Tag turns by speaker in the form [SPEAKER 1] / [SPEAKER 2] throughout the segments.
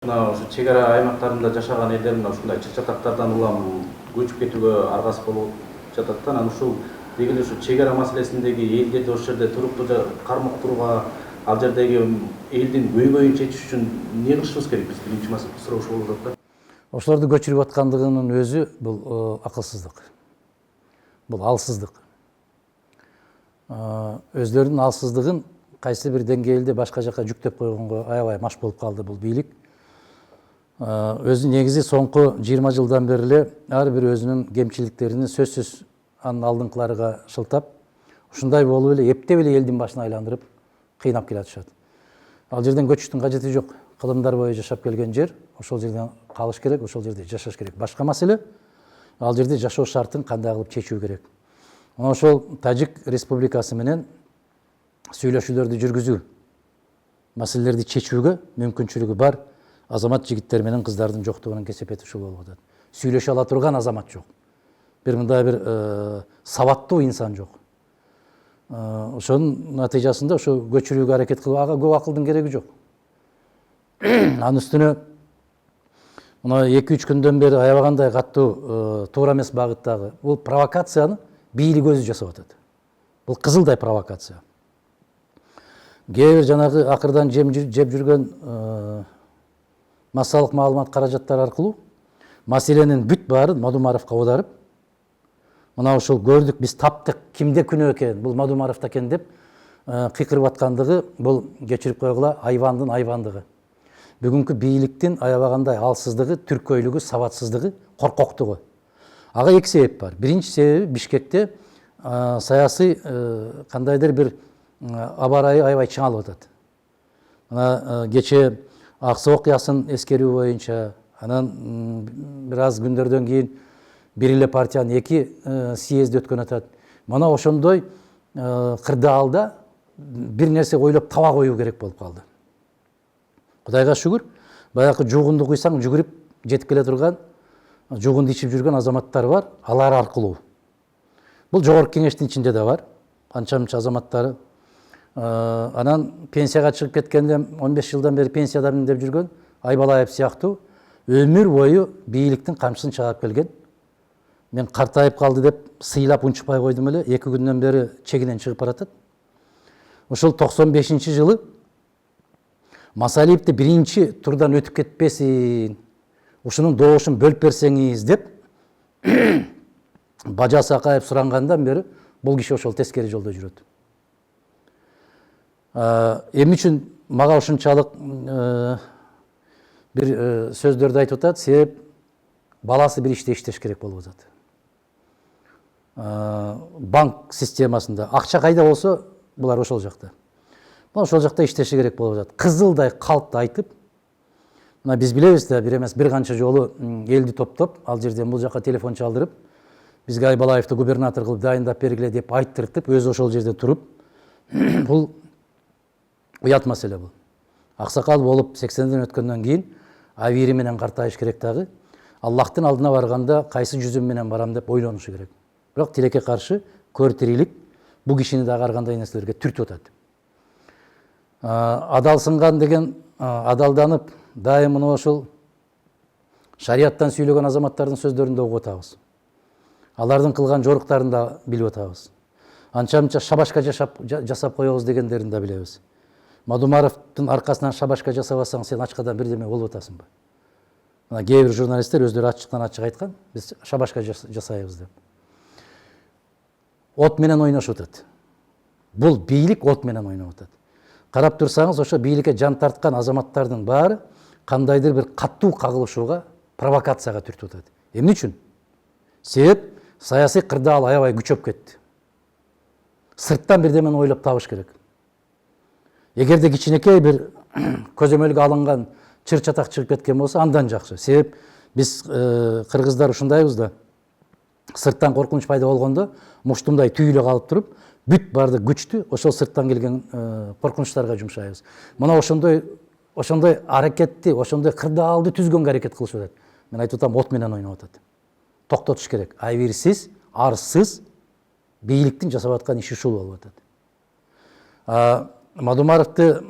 [SPEAKER 1] Ошо чек ара аймактарында жашаган элдер ушундай чыр чатактардан улам көчүп кетүүгө аргасыз болуп жатат да. Анан ушул деги эле ушу чек ара маселесиндеги элдерди ошол жерде туруктуу кармыктырууга, ал жердеги элдин көйгөйүн чечиш үчүн эмне кылышыбыз керек? Биз биринчи суроо ушул болуп атат да.
[SPEAKER 2] Ошолорду көчүрүп аткандыгынын өзү бул акылсыздык. Бул алсыздык. Өздөрүнүн алсыздыгын кайсы бир деңгээлде башка жака жүктөп койгонго аябай маш болуп калды бул бийлик. Өзү негизи соңку 20 жылдан бери эле ар бир өзүнүн кемчиликтерин сөзсүз анын алдыңкыларга шылтап, ушундай болуп эле эптеп эле элдин башына айландырып кыйнап келатышат. Ал жерден көчүштүн кажети жок. Кылымдар бою жашап келген жер, ошол жерден калыш керек, ошол жерде жашаш керек. Башка маселе ал жерде жашоо шартын кандай кылып чечүү керек. Мына ошол Тажик Республикасы менен сүйлөшүүлөрдү жүргүзүү, маселелерди чечүүгө мүмкүнчүлүгү бар азамат жигиттер менен кыздардын жоктугунун кесепети ушул болуп атат. Сүйлөшө ала турган азамат жок. Бир мындай бир сабаттуу инсан жок. Ошонун натыйжасында ошо көчүрүүгө аракет кылып, ага көп акылдын кереги жок. Анын үстүнө мына 2-3 күндөн бери аябагандай каттуу туура эмес багыттагы бул провокацияны бийлик өзү жасап атат. Бул кызылдай провокация. Кээ бир жанагы акырдан жеп жүргөн массалык маалымат каражаттар аркылуу маселенин бүт баарын Мадумаровго аударып, мына ушул көрдүк биз таптык, кимде күнөө экен, бул Мадумаровда экен деп кыйкырып аткандыгы бул кечирип койгула айбандын айбандыгы. Бүгүнкү бийликтин аябагандай алсыздыгы, түркөйлүгү, сабатсыздыгы, коркоктугу. Ага эки себеп бар. Биринчи себеби Бишкекте саясий кандайдыр бир аба ырайы аябай чыңалып атат. Мына кечээ Аксы окуясын эскерүү боюнча, анан бир аз күндөрдөн кийин бир эле партиянын 2 съезди өткөн атат. Мына ошондой кырдаалда бир нерсе ойлоп таба коюу керек болуп калды. Кудайга шүгүр, баягы жугунду куйсаң жүгүрүп жетип келе турган, жугунду ичип жүргөн азаматтар бар, алар аркылуу. Бул жогорку кеңештин ичинде да бар, анча-мынча азаматтары. Анан пенсияга чыгып кеткенде 15 жылдан бери пенсияда деп жүргөн Айбалаев сыяктуу өмүр бою бийликтин камчысын чаап келген. Мен картайып калды деп сыйлап унчукпай койдум эле, 2 күндөн бери чегинен чыгып баратат. Ошол 95-жылы Масалиевди биринчи турдан өтүп кетпесин, ушунун добушун бөлүп берсеңиз деп Бажа Сакаев сурангандан бери бул киши ошол тескери жолдо жүрөт. Эмне үчүн мага ушунчалык бир сөздөрдү айтып атат? Себеп баласы бир иште иштеш керек болуп атат. Банк системасында акча кайда болсо, булар ошол жакта. Ошол жакта иштеши керек болуп атат. Кызылдай калпты айтып, мына биз билебиз да, бир эмес бир канча жолу элди топтоп, ал жерден бул жака телефон чалдырып, бизге Айбалаевди губернатор кылып дайындап бергиле деп айттыртып, өзү ошол жерде туруп, бул уят маселе бул. Аксакал болуп 80ден өткөндөн кийин авири менен картайыш керек дагы. Аллахтын алдына барганда кайсы жүзүм менен барам деп ойлонушу керек. Бирок тилекке каршы көр тирилик бул кишини дагы ар кандай нерселерге түртүп атат. Адалсынган деген адалданып, дайым мына ошол шарияттан сүйлөгөн азаматтардын сөздөрүн да угуп атабыз. Алардын кылган жоруктарын да билип атабыз. Анча-мынча шабашка жасап коебуз дегендерин да билебиз. Мадумаровдун аркасынан шабашка жасабасаң, сен ачкадан бирдеме болуп атасыңбы? Мына кээ бир журналисттер өздөрү ачыктан ачык айткан, биз шабашка жасайбыз деп. От менен ойношуп атат. Бул бийлик от менен ойноп атат. Карап турсаңыз, ошо бийликке жан тарткан азаматтардын баары кандайдыр бир каттуу кагылышууга, провокацияга түртүп атат. Эмне үчүн? Себеп саясий кырдаал аябай күчөп кетти. Сырттан бирдемени ойлоп табыш керек. Эгерде кичинекей бир көзөмөлгө алынган чыр чатак чыгып кеткен болсо, андан жакшы. Себеп биз кыргыздар ушундайбыз да, сырттан коркунуч пайда болгондо муштумдай түйүлө калып туруп, бүт бардык күчтү ошол сырттан келген коркунучтарга жумшайбыз. Мына ошондой аракетти, ошондой кырдаалды түзгөнгө аракет кылышып атат. Мен айтып атам, от менен ойноп атат. Токтотуш керек. Айбирсиз, арсыз бийликтин жасап аткан иши ушул болуп атат. Мадумаровду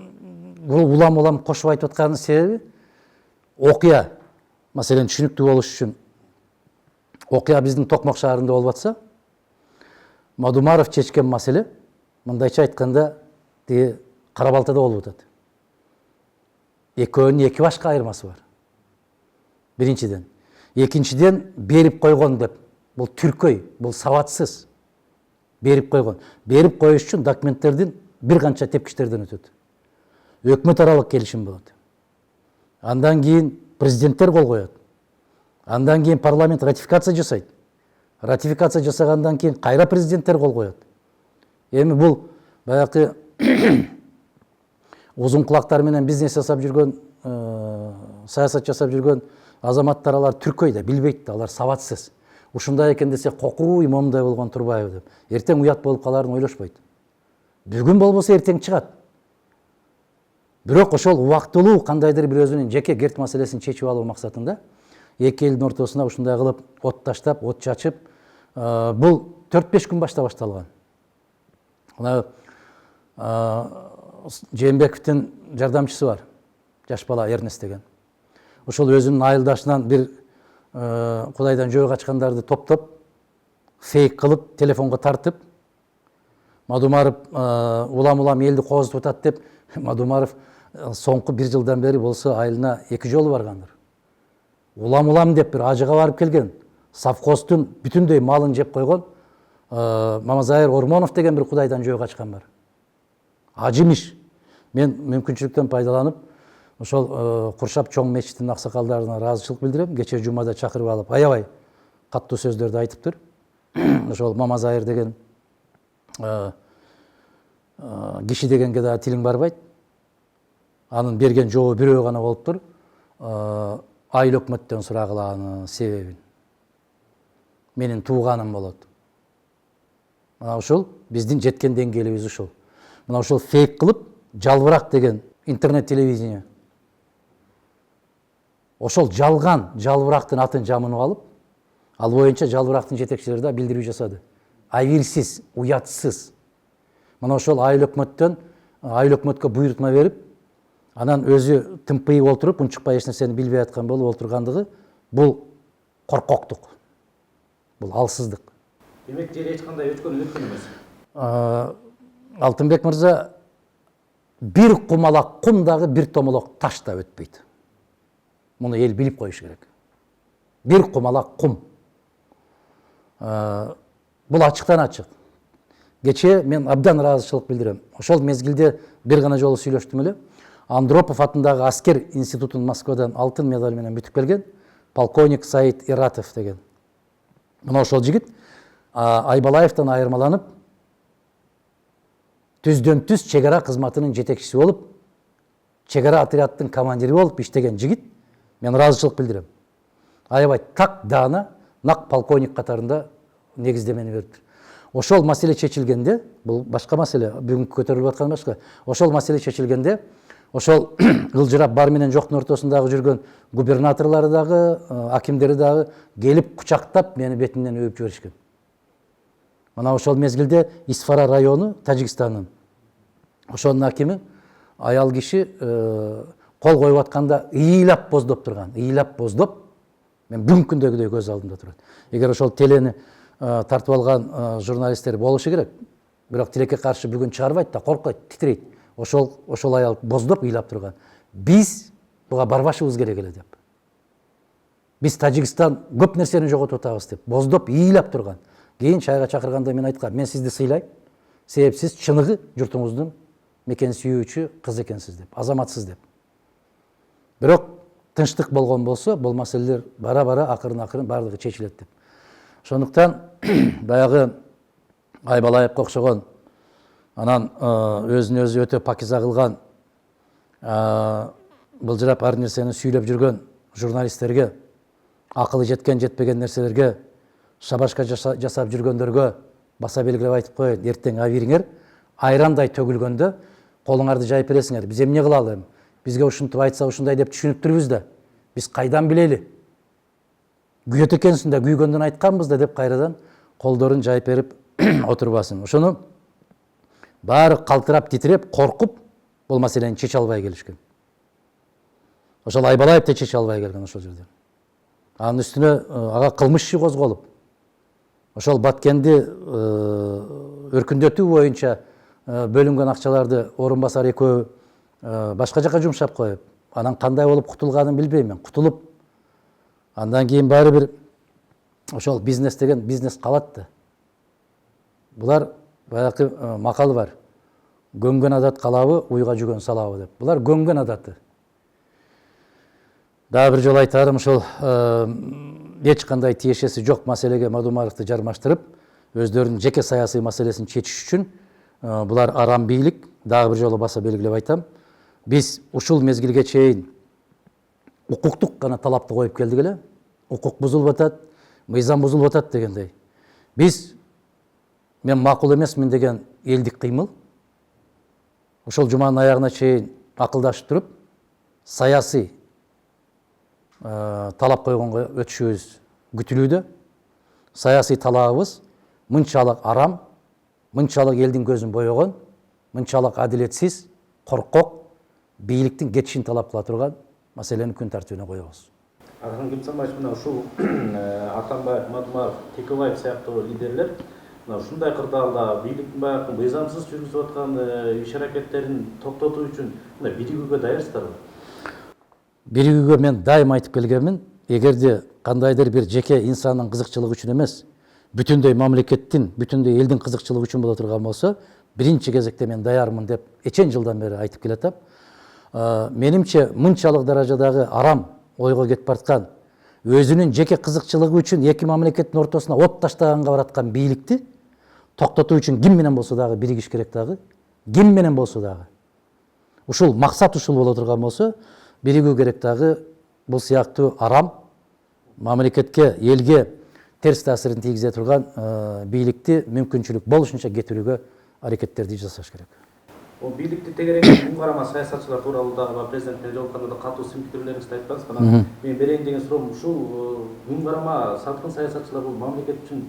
[SPEAKER 2] улам-улам кошуп айтып атканын себеби окуя маселен түшүнүктүү болуш үчүн окуя биздин Токмок шаарында болуп атса, Мадумаров чечкен маселе мындайча айтканда тиги Кара Балтада болуп атат. Экөөнүн эки башка айырмасы бар. Биринчиден. Экинчиден берип койгон деп. Бул түркөй, бул сабатсыз. Берип койгон. Берип коюш үчүн документтердин бир канча тепкичтерден өтөт. Өкмөт аралык келишим болот. Андан кийин президенттер кол коет. Андан кийин парламент ратификация жасайт. Ратификация жасагандан кийин кайра президенттер кол коет. Эми бул баягы узун кулактар менен бизнес жасап жүргөн, саясат жасап жүргөн азаматтар алар түркөй да билбейт да, алар сабатсыз. Ушундай экен десе кокуй момундай болгон турбайбы деп. Эртең уят болуп каларын ойлошпойт. Бүгүн болбосо эртең чыгат. Бирок ошол убактылуу кандайдыр бир өзүнүн жеке керт маселесин чечип алуу максатында эки элдин ортосуна ушундай кылып от таштап, от чачып, бул 4-5 күн башта башталган. Мына Жээнбековдун жардамчысы бар, жаш бала Эрнест деген. Ошол өзүнүн айылдашынан бир Кудайдан жөө качкандарды топтоп, фейк кылып, телефонго тартып, Мадумаров улам-улам элди козутуп атат деп, Мадумаров соңку 1 жылдан бери болсо айылына 2 жолу баргандыр. Улам-улам деп бир ажыга барып келген, совхоздун бүтүндөй малын жеп койгон Мамазайыр Ормонов деген бир Кудайдан жөө качкан бар. Ажымыш. Мен мүмкүнчүлүктөн пайдаланып, ошол Куршап чоң мечитинин аксакалдарына ыраазычылык билдирем. Кече жумада чакырып алып, аябай каттуу сөздөрдү айтыптыр. Ошол Мамазайыр деген киши дегенге да тилиң барбайт. Анын берген жообу бирөө гана болуптур. Айыл өкмөттөн сурагыла анын себебин. Менин тууганым болот. Мына ушул биздин жеткен деңгээлибиз ушул. Мына ушул фейк кылып, жалбырак деген интернет телевидение. Ошол жалган жалбырактын атын жамынып алып, ал боюнча жалбырактын жетекчилери да билдирүү жасады. Айырсыз, уятсыз. Мына ошол айыл өкмөткө буйрутма берип, анан өзү тымпыйып олтуруп, унчукпай эч нерсени билбей аткан болуп олтургандыгы, бул коркоктук. Бул алсыздык.
[SPEAKER 1] Демек, жер эч кандай өткөн эмес.
[SPEAKER 2] Алтынбек мырза, бир кумалак кум дагы бир томолок таш да өтпөйт. Муну эл билип коюш керек. Бир кумалак кум. Бул ачыктан ачык. Кече мен абдан ыраазычылык билдирем. Ошол мезгилде бир гана жолу сүйлөштүм эле. Андропов атындагы аскер институтун Москвадан алтын медаль менен бүтүп келген полковник Саид Иратов деген. Мына ошол жигит Айбалаевтан айырмаланып, түздөн түз чегара кызматынын жетекчиси болуп, чегара отрядтын командири болуп иштеген жигит. Мен ыраазычылык билдирем. Аябай так даана, нак полковник катарында негиздемени бериптир. Ошол маселе чечилгенде, бул башка маселе, бүгүн көтөрүлүп аткан башка. Ошол маселе чечилгенде, ошол ылжырап бар менен жоктун ортосундагы жүргөн губернаторлору дагы, акимдери дагы келип кучактап мени бетимден өбүп жиберишкен. Мына ошол мезгилде Исфара району, Тажикстандын. Ошонун акими аял киши кол коюп атканда ыйлап боздоп турган. Ыйлап боздоп, мен бүгүнкү күндөгүдөй көз алдымда турат. Эгер ошол телени тартып алган журналисттер болушу керек. Бирок тилекке каршы бүгүн чыгарбайт да, коркойт, титрейт. Ошол аял боздоп ыйлап турган. Биз буга барбашыбыз керек эле деп. Биз Тажикстан көп нерсени жоготуп атабыз деп боздоп ыйлап турган. Кийин чайга чакырганда мен айткам, мен сизди сыйлайм. Себеп сиз чыныгы журтуңуздун мекен сүйүүчү кыз экенсиз деп, азаматсыз деп. Бирок тынчтык болгон болсо, бул маселелер бара-бара акырын бардыгы чечилет деп. Ошондуктан баягы Айбалаевка окшогон, анан өзүн өзү өтө пакиза кылган, былжырап ар нерсени сүйлөп жүргөн журналисттерге, акылы жеткен жетпеген нерселерге шабашка жасап жүргөндөргө баса белгилеп айтып коет, эртең абириңер айрандай төгүлгөндө колуңарды жайып бересиңер. Биз эмне кылалы эми? Бизге ушинтип айтса ушундай деп түшүнүптүрбүз да. Биз кайдан билели? Күйөт экенсиң да, күйгөндөн айтканбыз да деп кайрадан колдорун жайып берип отурбасын. Ошону баары калтырап, титиреп, коркуп бул маселени чече албай келишкен. ошол Айбалаев да чече албай келген ошол жерде. Анын үстүнө ага кылмыш иши козголуп, ошол Баткенди өркүндөтүү боюнча бөлүнгөн акчаларды орун басар экөө башка жака жумшап коюп, анан кандай болуп кутулганын билбейм мен. Кутулуп, андан кийин баары бир ошол бизнес деген бизнес калат да. Булар баягы макалы бар. Көңгөн адат калабы, уйга жүгөн салабы деп. Булар көңгөн адаты. Дагы бир жолу айтарым, ошол эч кандай тиешеси жок маселеге Мадумаровду жармаштырып, өздөрүнүн жеке саясий маселесин чечиш үчүн булар арам бийлик. Дагы бир жолу баса белгилеп айтам. Биз ушул мезгилге чейин укуктук гана талапты коюп келдик эле. Укук бузулуп атат, мыйзам бузулуп атат дегендей. Мен макул эмесмин деген элдик кыймыл. Ошол жуманын аягына чейин акылдашып туруп, саясий талап койгонго өтүшүбүз күтүлүүдө. Саясий талабыбыз мынчалык арам, мынчалык элдин көзүн боёгон, мынчалык адилетсиз, коркок бийликтин кетишин талап кыла турган маселени күн тартибине коебуз.
[SPEAKER 1] Архан Кемсанбаевич, мына ушул Атамбаев, Мадумаров, Текебаев сыяктуу лидерлер ушундай кырдаалда бийликтин баягы мыйзамсыз жүргүзүп аткан иш аракеттерин токтотуу үчүн мындай биригүүгө даярсыздарбы?
[SPEAKER 2] Биригүүгө мен дайым айтып келгенмин, эгерде кандайдыр бир жеке инсандын кызыкчылыгы үчүн эмес, бүтүндөй мамлекеттин, бүтүндөй элдин кызыкчылыгы үчүн боло турган болсо, биринчи кезекте мен даярмын деп эчен жылдан бери айтып келатам. Менимче мынчалык даражадагы арам ойго кетип бараткан, өзүнүн жеке кызыкчылыгы үчүн эки мамлекеттин ортосуна от таштаганга бараткан бийликти токтотуу үчүн ким менен болсо дагы биригиш керек дагы. Ким менен болсо дагы. Ушул максат ушул боло турган болсо, биригүү керек дагы. Бул сыяктуу арам, мамлекетке, элге терс таасирин тийгизе турган бийликти мүмкүнчүлүк болушунча кетирүүгө аракеттерди жасаш керек.
[SPEAKER 1] Бийликти тегереңдеп күн карама саясатчылар тууралуу дагы президент менен жолукканда да катуу сын пикирлериңизди айтып атасыз. Анан мен берейин деген суроом ушул күн карама салкын саясатчылар бул мамлекет үчүн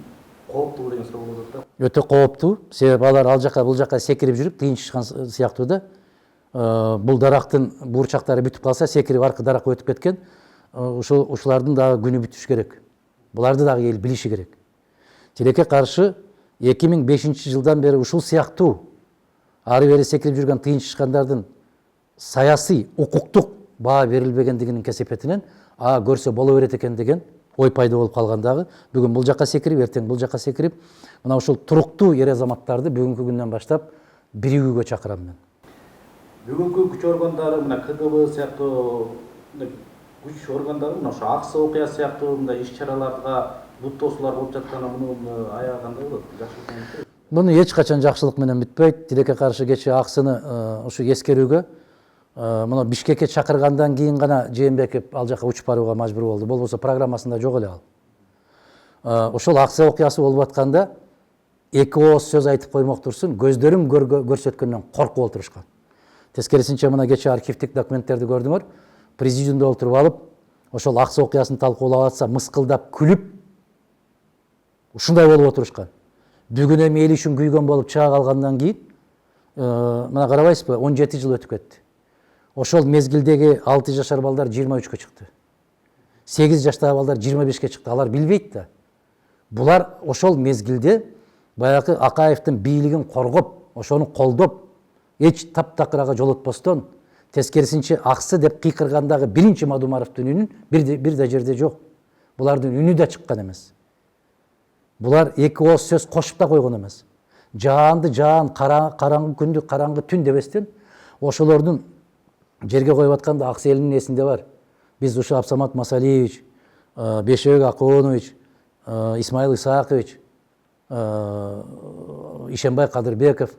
[SPEAKER 1] кооптуу деген суроо болуп атат да. Өтө
[SPEAKER 2] кооптуу. Себеби алар ал жака бул жака секирип жүрүп кыйынчышкан сыяктуу да. Бул дарактын буурчактары бүтүп калса, секирип аркы даракка өтүп кеткен. Ушулардын дагы күнү бүтүш керек. Буларды дагы эл билиши керек. Тилекке каршы 2005 жылдан бери ушул сыяктуу ары бери секирип жүргөн кыйынчышкандардын саясий, укуктук баа берилбегендигинин кесепетинен көрсө боло берет экен деген ой пайда болуп калгандагы. Бүгүн бул жака секирип, эртең бул жака секирип, мына ушул туруктуу ер азаматтарды бүгүнкү күндөн баштап биригүүгө чакырам мен.
[SPEAKER 1] Бүгүнкү күч органдары, мына КГБ сыяктуу күч органдары мына ошо Аксы окуя сыяктуу мындай иш-чараларга бут тосуулар болуп жатканы муну аягы кандай болот? Жакшылык менен?
[SPEAKER 2] Муну эч качан жакшылык менен бүтпөйт. Тилекке каршы кечээ Аксыны ушу эскерүүгө мына Бишкекке чакыргандан кийин гана Жээнбеков ал жака учуп барууга мажбур болду. Болбосо программасында жок эле ал. Ошол Аксы окуясы болуп атканда эки ооз сөз айтып коймок турсун, көздөрүн көрсөткөндөн коркуп отурушкан. Тескерисинче мына кечээ архивдик документтерди көрдүңөр. Президиумда отуруп алып, ошол Аксы окуясын талкуулап атса, мыскылдап күлүп, ушундай болуп отурушкан. Бүгүн эми эл үчүн күйгөн болуп чыга калгандан кийин, мына карабайсызбы, 17 жыл өтүп кетти. Ошол мезгилдеги 6 жашар балдар 23-кө чыкты. 8 жаштагы балдар 25-ке чыкты. Алар билбейт да. Булар ошол мезгилде баягы Акаевдин бийлигин коргоп, ошону колдоп, эч таптакырага жолотпостон, тескерисинче Аксы деп кыйкыргандагы биринчи Мадумаровдун үнүн бир да жерде жок. Булардын үнү да чыккан эмес. Булар эки ооз сөз кошуп да койгон эмес. Жаанды жаан, караңгы күндү караңгы түн дебестен, ошолордун жерге коюп атканда Аксы элинин эсинде бар. Биз ушу Абсамат Масалиевич, Бешебек Акоонович, Исмаил Исаакович, Ишенбай Кадырбеков,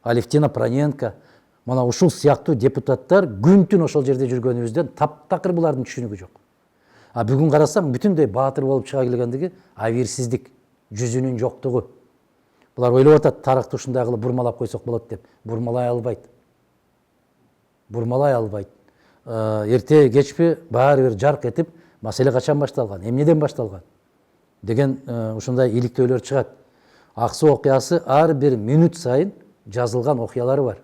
[SPEAKER 2] Алевтина Проненко, мына ушул сыяктуу депутаттар күн-түн ошол жерде жүргөнүбүздөн таптакыр булардын түшүнүгү жок. Бүгүн карасаң бүтүндөй баатыр болуп чыга келгендиги абийирсиздик, жүзүнүн жоктугу. Булар ойлоп атат, тарыхты ушундай кылып бурмалап койсок болот деп. Бурмалай албайт. Бурмалай албайт. Эрте кечпи баары бир жарк этип, маселе качан башталган, эмнеден башталган деген ушундай иликтөөлөр чыгат. Аксы окуясы ар бир мүнөт сайын жазылган окуялары бар.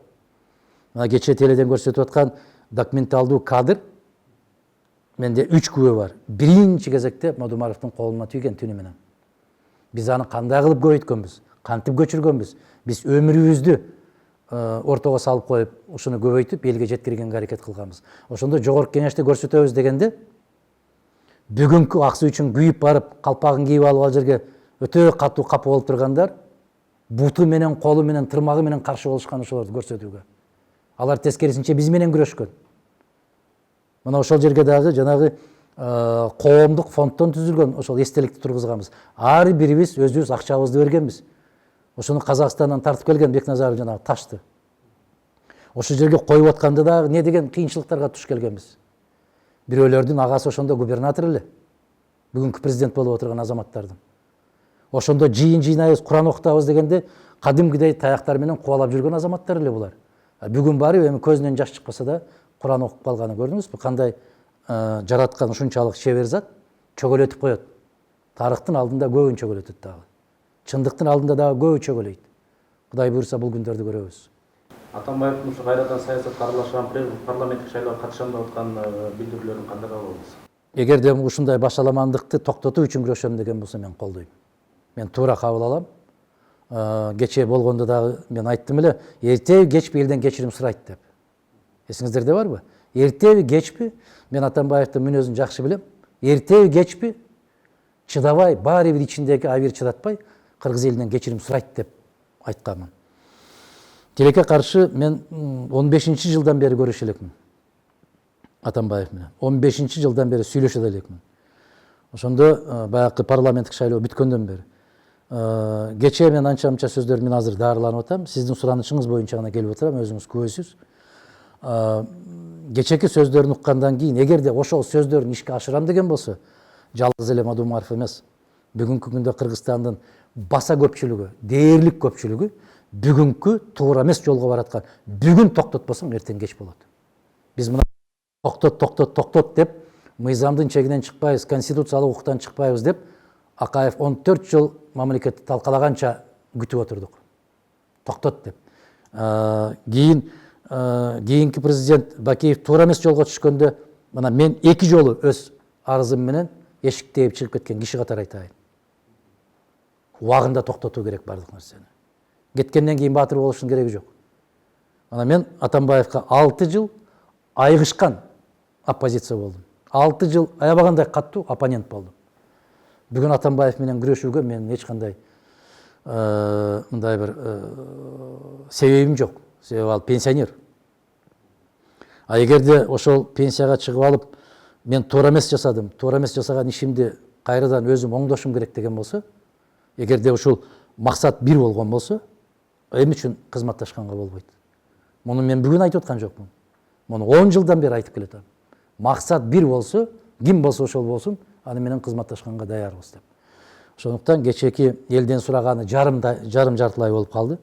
[SPEAKER 2] Кечээ теледен көрсөтүп аткан документалдуу кадр менде 3 күбө бар. Биринчи кезекте Мадумаровдун колуна тийген түнү менен. Биз аны кандай кылып көбөйткөнбүз, кантип көчүргөнбүз. Биз өмүрүбүздү ортого салып коюп, ушуну көбөйтүп элге жеткиргенге аракет кылганбыз. Ошондо жогорку кеңеште көрсөтөбүз дегенде бүгүнкү аксы үчүн күйүп барып, калпагын кийип алып ал жерге өтө катуу капы болуп тургандар буту менен, колу менен, тырмагы менен каршы болушкан ошолорду көрсөтүүгө. Алар тескерисинче биз менен күрөшкөн. Мына ошол жерге дагы жанагы коомдук фонддон түзүлгөн ошол эстеликти тургузганбыз. Ар бирибиз өзүбүз акчабызды бергенбиз. Ошону Казакстандан тартып келген Бекназаров жанагы ташты. Ошол жерге коюп атканда дагы не деген кыйынчылыктарга туш келгенбиз. Бирөөлөрдүн агасы ошондо губернатор эле. Бүгүнкү президент болуп отурган азаматтардын. Ошондо жыйын жыйнайбыз, Куран окутабыз дегенде кадимкидей таяктар менен кубалап жүргөн азаматтар эле булар. Бүгүн барып эми көзүнөн жаш чыкпаса да Куран окуп калганы көрдүңүзбү? Кандай жараткан ушунчалык чебер зат чөгөлөтүп коет. Тарыхтын алдында көбүн чөгөлөтөт дагы. Чындыктын алдында дагы көбү чөгөлөйт. Кудай буйрса бул күндөрдү көрөбүз.
[SPEAKER 1] Атамбаевдин ушу кайрадан саясатка аралашкан, парламенттик шайлоого катышам деп аткан билдирүүлөрүн кандай кабыл? Эгерде
[SPEAKER 2] ушундай башаламандыкты токтотуу үчүн күрөшөм деген болсо мен колдойм. Мен туура кабыл алам. Кечээ болгондо дагы мен айттым эле, эртеби кечпи элден кечирим сурайт деп. Эсиңиздерде барбы? Эртеби кечпи, мен Атамбаевдин мүнөзүн жакшы билем. Эртеби кечпи чыдабай, баары бир ичиндеги абир чыдатпай, кыргыз элинен кечирим сурайт деп айтканмын. Тилекке каршы мен 15-жылдан бери көрүшө элекмин. Атамбаев менен 15-жылдан бери сүйлөшө элекмин. Ошондо баягы парламенттик шайлоо бүткөндөн бери кечээ мен анча-мынча сөздөрдү мен азыр даарыланып атам. Сиздин суранышыңыз боюнча гана келип отурам, өзүңүз күбөсүз. Кечээки сөздөрүн уккандан кийин, эгерде ошол сөздөрүн ишке ашырам деген болсо, жалгыз эле Мадумаров эмес, бүгүнкү күндө Кыргызстандын баса көпчүлүгү, дээрлик көпчүлүгү бүгүнкү туура эмес жолго бараткан. Бүгүн токтотпосоң эртең кеч болот. Биз мына токтот деп мыйзамдын чегинен чыкпайбыз, конституциялык укуктан чыкпайбыз деп Акаев 14 жыл мамлекетти талкалаганча күтүп отурдук. Токтот деп. Кийинки президент Бакиев туура эмес жолго түшкөндө, мына мен 2 жолу өз арызым менен эшик тээп чыгып кеткен киши катары айтайын. Убагында токтотуу керек бардык нерсени. Кеткенден кийин баатыр болуштун кереги жок. Мына мен Атамбаевка 6 жыл айгышкан оппозиция болдум. 6 жыл аябагандай каттуу оппонент болдум. Бүгүн Атамбаев менен күрөшүүгө мен эч кандай мындай бир себебим жок. Себеби ал пенсионер. Эгерде ошол пенсияга чыгып алып, мен туура эмес жасадым, туура эмес жасаган ишимди кайрадан өзүм оңдошум керек деген болсо, эгерде ушул максат бир болгон болсо, эмне үчүн кызматташканга болбойт? Муну мен бүгүн айтып аткан жокмун. Муну 10 жылдан бери айтып келатам. Максат бир болсо, ким болсо ошол болсун, аны менен кызматташканга даярбыз деп. Ошондуктан кечээки элден сураганы жарым жартылай болуп калды.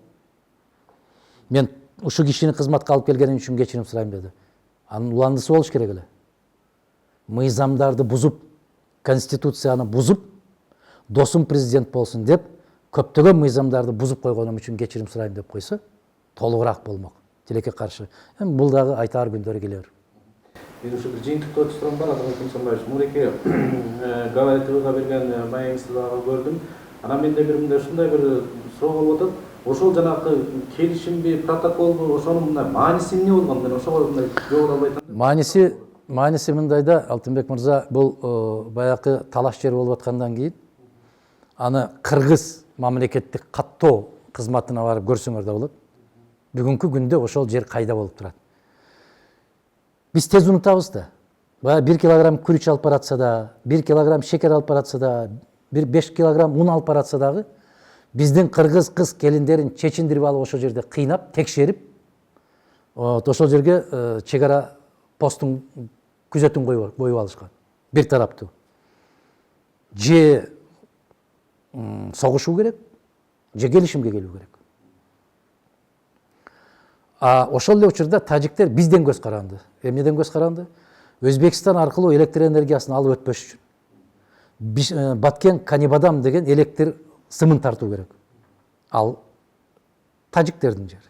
[SPEAKER 2] Мен ушу кишини кызматка алып келгеним үчүн кечирим сурайм деди. Анын уландысы болуш керек эле. Мыйзамдарды бузуп, конституцияны бузуп, досум президент болсун деп, көптөгөн мыйзамдарды бузуп койгонум үчүн кечирим сурайм деп койсо, толугураак болмок. Тилекке каршы. Бул дагы айтаар күндөр келер.
[SPEAKER 1] Мен ушу бир жыйынтыктоо сурам бар, Азамат Сомбаевич. Муреке Гавай ТВга берген маегиңизди дагы көрдүм. Анан менде бир мындай ушундай бир суроо болуп атат. Ошол жанагы келишимби, протоколбу, ошонун мындай мааниси эмне болгон? Мен ошого мындай жооп албай атам.
[SPEAKER 2] Мааниси мындай да, Алтынбек мырза, бул баягы талаш жер болуп аткандан кийин аны кыргыз мамлекеттик каттоо кызматына барып көрсөңөр да болот. Бүгүнкү күндө ошол жер кайда болуп турат? Биз тез унутабыз да. Баягы 1 килограмм күрүч алып баратса да, 1 килограмм шекер алып баратса да, 5 килограмм un алып баратса дагы, биздин кыргыз кыз келиндерин чечиндирип алып ошол жерде кыйнап, текшерип, ошол жерге чек ара посттун күзөтүн коюп алышкан. Бир тараптуу. Же согушуу керек, же келишимге келүү керек. Ошол эле учурда тажиктер бизден көз каранды. Эмнеден көз каранды? Өзбекстан аркылуу электр энергиясын алып өтпөш үчүн Баткен Канибадам деген электр сымын тартуу керек. Ал тажиктердин жери.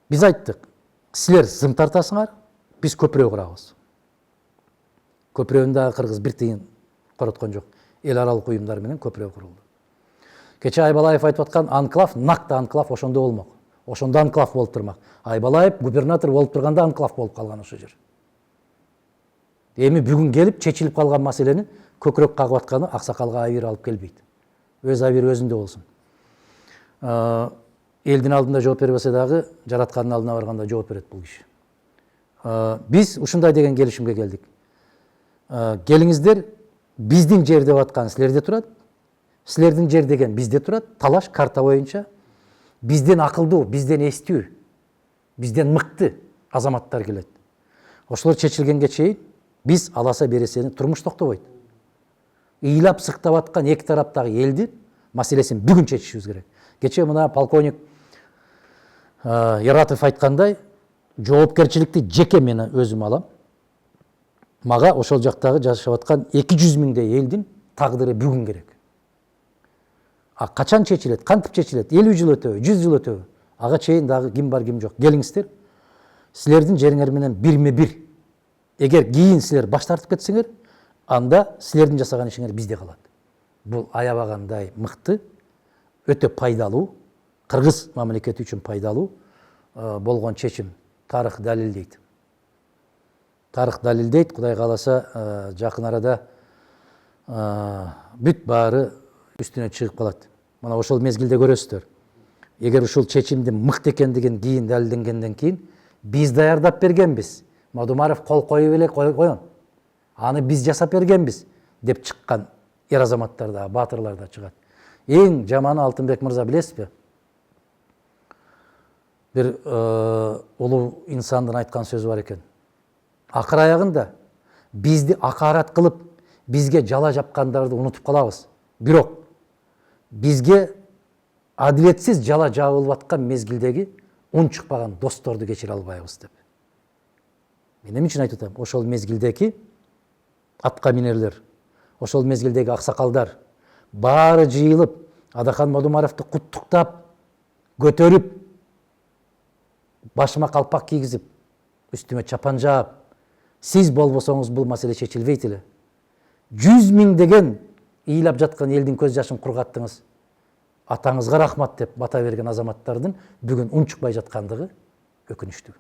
[SPEAKER 2] Биз айттык, силер сым тартасыңар, биз көпүрө курабыз. Көпүрөөнү дагы кыргыз бир тыйын короткон жок. Эл аралык уюмдар менен көпүрө курулду. Кече Айбалаев айтып аткан анклав, накты анклав ошондо болмок. Ошондо анклав болуп турмак. Айбалаев губернатор болуп турганда анклав болуп калган ошол жер. Эми бүгүн келип чечилип калган маселени көкүрөк кагып атканы аксакалга абийир алып келбейт. Өз абийир өзүндө болсун. Элдин алдында жооп бербесе дагы жараткандын алдына барганда жооп берет бул киши. Биз ушундай деген келишимге келдик. Келиңиздер, биздин жер деп аткан силерде турат, силердин жер деген бизде турат, талаш карта боюнча. Бизден акылдуу, бизден эстүү, бизден мыкты азаматтар келет. Ошолор чечилгенге чейин биз аласа бересени турмуш токтобойт. Ыйлап сыктап аткан эки тараптагы элди маселесин бүгүн чечишибиз керек. Кече мына полковник Яратов айткандай, жоопкерчиликти жеке мен өзүм алам. Мага ошол жактагы жашап аткан 200 миңдей элдин тагдыры бүгүн керек. Качан чечилет, кантип чечилет, 50 жыл өтөбү, 100 жыл өтөбү, ага чейин дагы ким бар ким жок. Келиңиздер, силердин жериңер менен бирме-бир. Эгер кийин силер баш тартып кетсеңер, анда силердин жасаган ишиңер бизде калат. Бул аябагандай мыкты, өтө пайдалуу, кыргыз мамлекети үчүн пайдалуу болгон чечим. Тарых далилдейт. Тарых далилдейт, Кудай кааласа жакын арада бүт баары үстүнө чыгып калат. Мына ошол мезгилде көрөсүздөр. Эгер ушул чечимдин мыкты экендигин кийин далилденгенден кийин биз даярдап бергенбиз. Мадумаров кол коюп эле койгон. Аны биз жасап бергенбиз деп чыккан эр азаматтар да, баатырлар да чыгат. Эң жаманы Алтынбек мырза билесизби? Бир улуу инсандын айткан сөзү бар экен. Акыр аягында бизди акарат кылып, бизге жала жапкандарды унутуп калабыз. Бирок бизге адилетсиз жала жабылып аткан мезгилдеги унчукпаган досторду кечире албайбыз деп. Мен эмне үчүн айтып атам? Ошол мезгилдеги атка минерлер, ошол мезгилдеги аксакалдар баары жыйылып, Адахан Мадумаровду куттуктап, көтөрүп, башыма калпак кийгизип, үстүмө чапан жаап, сиз болбосоңуз бул маселе чечилбейт эле. 100 миңдеген ыйлап жаткан элдин көз жашын кургаттыңыз. Атаңызга рахмат деп бата берген азаматтардын бүгүн унчукпай жаткандыгы өкүнүчтүү.